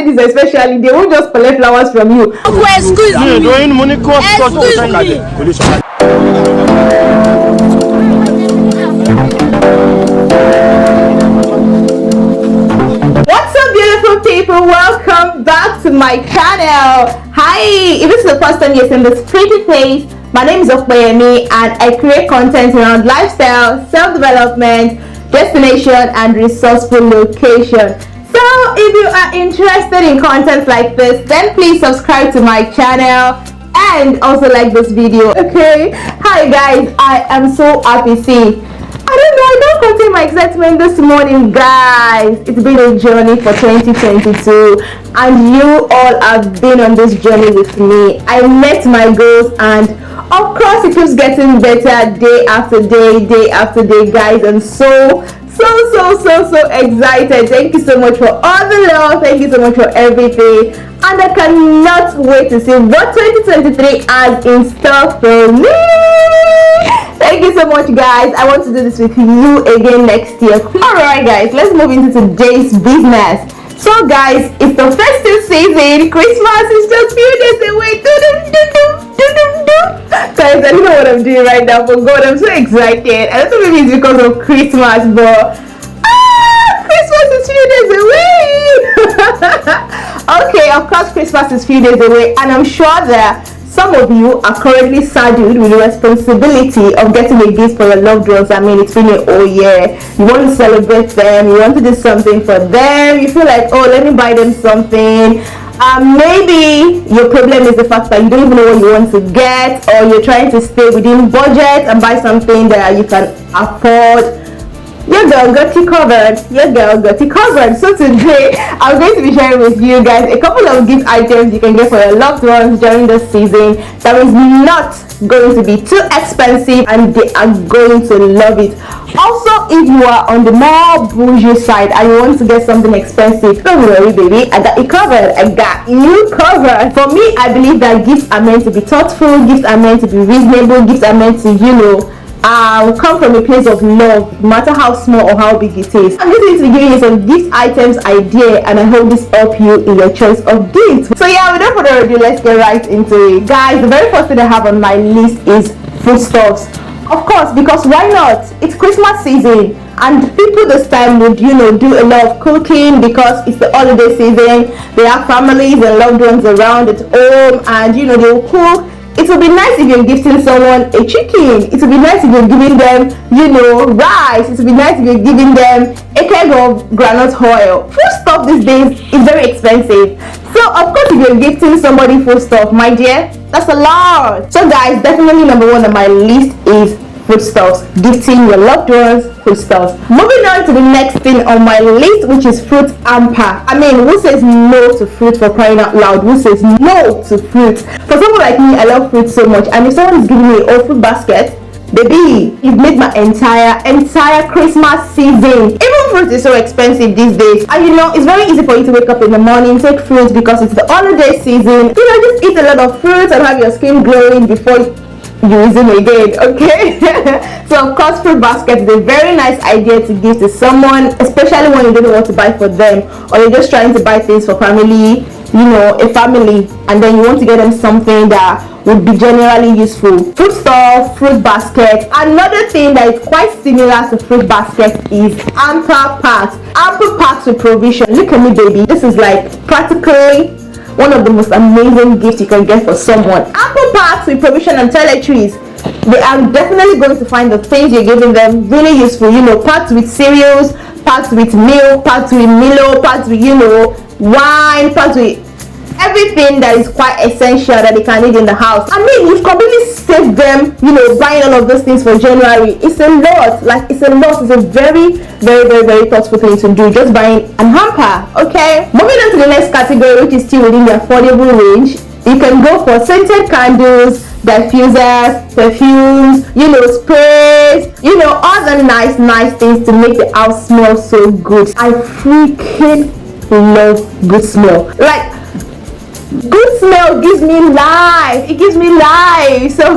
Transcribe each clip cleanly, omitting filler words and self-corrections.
ladies especially, they won't just collect flowers from you. Excuse me. What's up, beautiful people? Welcome back to my channel. Hi, if this is the first time you're seeing this pretty face, my name is Okpeyemi and I create content around lifestyle, self-development, destination and resourceful location. So if you are interested in content like this, then please subscribe to my channel and also like this video. Okay, hi guys, I am so happy. See, I don't contain my excitement this morning, guys. It's been a journey for 2022 and you all have been on this journey with me. I met my goals and of course it keeps getting better day after day, guys. And so excited. Thank you so much for all the love. Thank you so much for everything. And I cannot wait to see what 2023 has in store for me. Thank you so much, guys. I want to do this with you again next year. Alright guys, let's move into today's business. So guys, it's the festive season. Christmas is just few days away. Guys, I don't know what I'm doing right now, but God, I'm so excited. I don't know, maybe it's because of Christmas, but Christmas is few days away. Okay, of course Christmas is few days away, and I'm sure that some of you are currently saddled with the responsibility of getting a gift for your loved ones. I mean, it's been a whole year. You want to celebrate them, you want to do something for them, you feel like, oh, let me buy them something. Maybe your problem is the fact that you don't even know what you want to get, or you're trying to stay within budget and buy something that you can afford. Your girl got you covered. So today I'm going to be sharing with you guys a couple of gift items you can get for your loved ones during this season that is not going to be too expensive and they are going to love it. Also, if you are on the more bougie side and you want to get something expensive, don't worry baby, I got you covered. For me, I believe that gifts are meant to be thoughtful, gifts are meant to be reasonable, gifts are meant to, come from a place of love, no matter how small or how big it is. I'm just going to be giving you some gift items idea, and I hope this help you in your choice of gifts. So yeah, without further ado, let's get right into it. Guys, the very first thing I have on my list is foodstuffs. Of course, because why not? It's Christmas season and people this time would, do a lot of cooking because it's the holiday season. They have families and loved ones around at home, and they will cook. It would be nice if you're gifting someone a chicken. It would be nice if you're giving them, rice. It would be nice if you're giving them a keg of groundnut oil. Food stuff these days is very expensive. So of course, if you're gifting somebody food stuff, my dear, that's a lot. So guys, definitely number one on my list is foodstuffs. Gifting your loved ones foodstuffs. Moving on to the next thing on my list, which is fruit hamper. I mean, who says no to fruit, for crying out loud? Who says no to fruit? For someone like me, I love fruit so much, and if someone is giving me a whole fruit basket, baby, you've made my entire Christmas season. Even fruit is so expensive these days, and it's very easy for you to wake up in the morning, take fruit because it's the holiday season. Just eat a lot of fruit and have your skin glowing before you resume again. Okay. So of course, fruit basket is a very nice idea to give to someone, especially when you don't know what to buy for them, or you're just trying to buy things for family, a family, and then you want to get them something that would be generally useful. Fruit stuff, fruit basket. Another thing that is quite similar to fruit basket is ample packs with provision. Look at me, baby, this is like practically one of the most amazing gifts you can get for someone. Apple packs with provision and toiletries. They are definitely going to find the things you're giving them really useful. Packed with cereals, packed with milk, packed with Milo, packed with wine, packed with everything that is quite essential that they can need in the house. I mean, you've completely saved them, buying all of those things for January. It's a lot. It's a very thoughtful thing to do, just buying a hamper. Okay, moving on to the next category, which is still within the affordable range. You can go for scented candles, diffusers, perfumes, sprays, all the nice things to make the house smell so good. I freaking love good smell. Good smell gives me life. It gives me life. So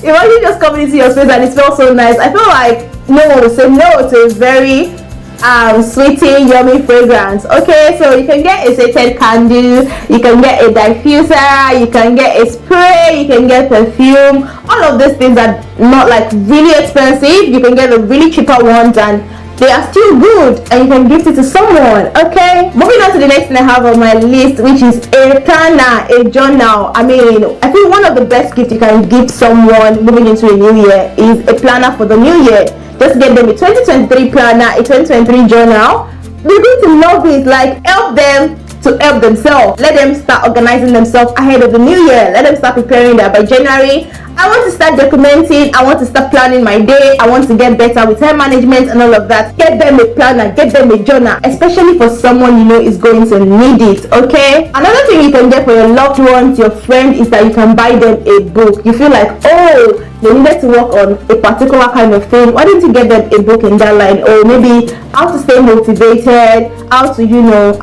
imagine just coming into your space and it smells so nice. I feel like no one will say no to a very sweetie, yummy fragrance. Okay, so you can get a scented candle, you can get a diffuser, you can get a spray, you can get perfume. All of these things are not like really expensive. You can get the really cheaper ones and they are still good, and you can gift it to someone. Okay, moving on to the next thing I have on my list, which is a planner, a journal. I mean, I think one of the best gifts you can give someone moving into a new year is a planner for the new year. Just get them a 2023 planner, a 2023 journal. They're going to love it. Like, help them to help themselves. Let them start organizing themselves ahead of the new year. Let them start preparing that by January. I want to start documenting. I want to start planning my day. I want to get better with time management and all of that. Get them a planner, get them a journal, especially for someone you know is going to need it. Okay, another thing you can get for your loved ones, your friend, is that you can buy them a book. You feel like, oh, they needed to work on a particular kind of thing. Why don't you get them a book in that line? Or maybe how to stay motivated, how to, you know,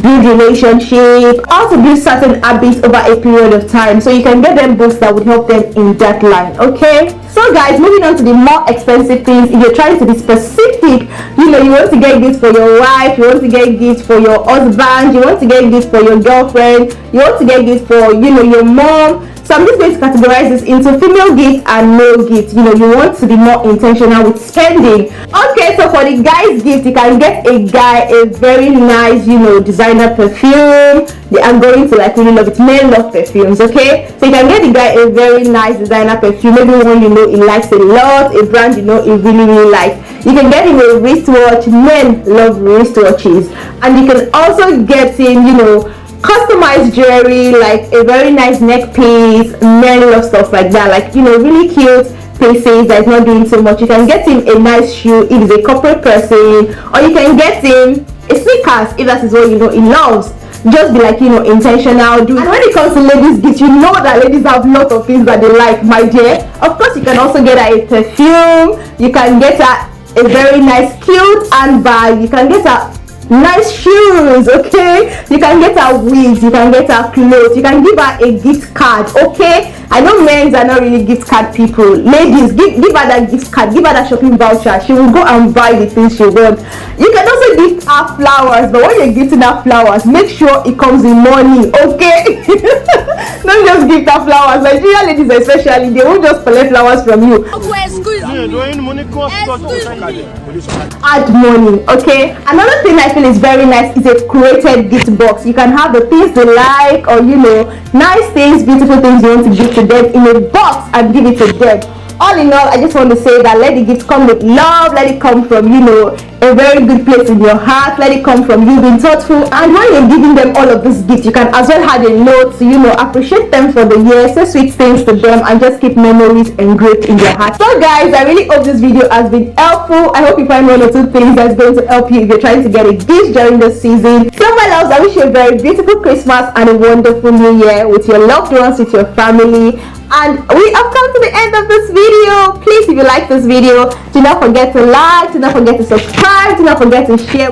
build relationship, how to build certain habits over a period of time. So you can get them books that would help them in that line. Okay, so guys, moving on to the more expensive things. If you're trying to be specific, you know, you want to get gifts for your wife, you want to get gifts for your husband, you want to get gifts for your girlfriend, you want to get gifts for, you know, your mom. So I'm just going to categorize this into female gifts and male gifts. You know, you want to be more intentional with spending. Okay, so for the guy's gift, you can get a guy a very nice, you know, designer perfume. I'm going to like really love it. Men love perfumes. Okay, so you can get the guy a very nice designer perfume, maybe one you know he likes a lot, a brand you know he really likes. You can get him a wristwatch. Men love wristwatches. And you can also get him, you know, customized jewelry, like a very nice neck piece. Men love stuff like that, like, you know, really cute pieces that's not doing so much. You can get him a nice shoe if he's a corporate person, or you can get him a sneakers if that is what you know he loves. Just be like, you know, intentional. And when it comes to ladies gifts, you know that ladies have lots of things that they like, my dear. Of course, you can also get her a perfume. You can get her a very nice cute handbag. You can get her nice shoes. Okay, you can get her wigs, you can get her clothes, you can give her a gift card. Okay, I know men are not really gift card people. Ladies, give her that gift card, give her that shopping voucher. She will go and buy the things she wants. You can also gift her flowers, but when you're gifting her flowers, make sure it comes in money. Okay, don't just gift her flowers. Nigerian ladies especially, they won't just collect flowers from you. Add money. Okay, another thing I feel is very nice is a curated gift box. You can have the things they like, or you know, nice things, beautiful things you want to give to them in a box and give it to them. All in all, I just want to say that let the gift come with love. Let it come from, you know, a very good place in your heart. Let it come from you being thoughtful. And when you're giving them all of these gifts, you can as well add a note to, you know, appreciate them for the year, say sweet things to them, and just keep memories engraved in their heart. So guys, I really hope this video has been helpful. I hope you find one or two things that's going to help you if you're trying to get a gift during this season. So my loves, I wish you a very beautiful Christmas and a wonderful new year with your loved ones, with your family. And we have come to the end of this video. Please, if you like this video, do not forget to like, do not forget to subscribe, do not forget to share.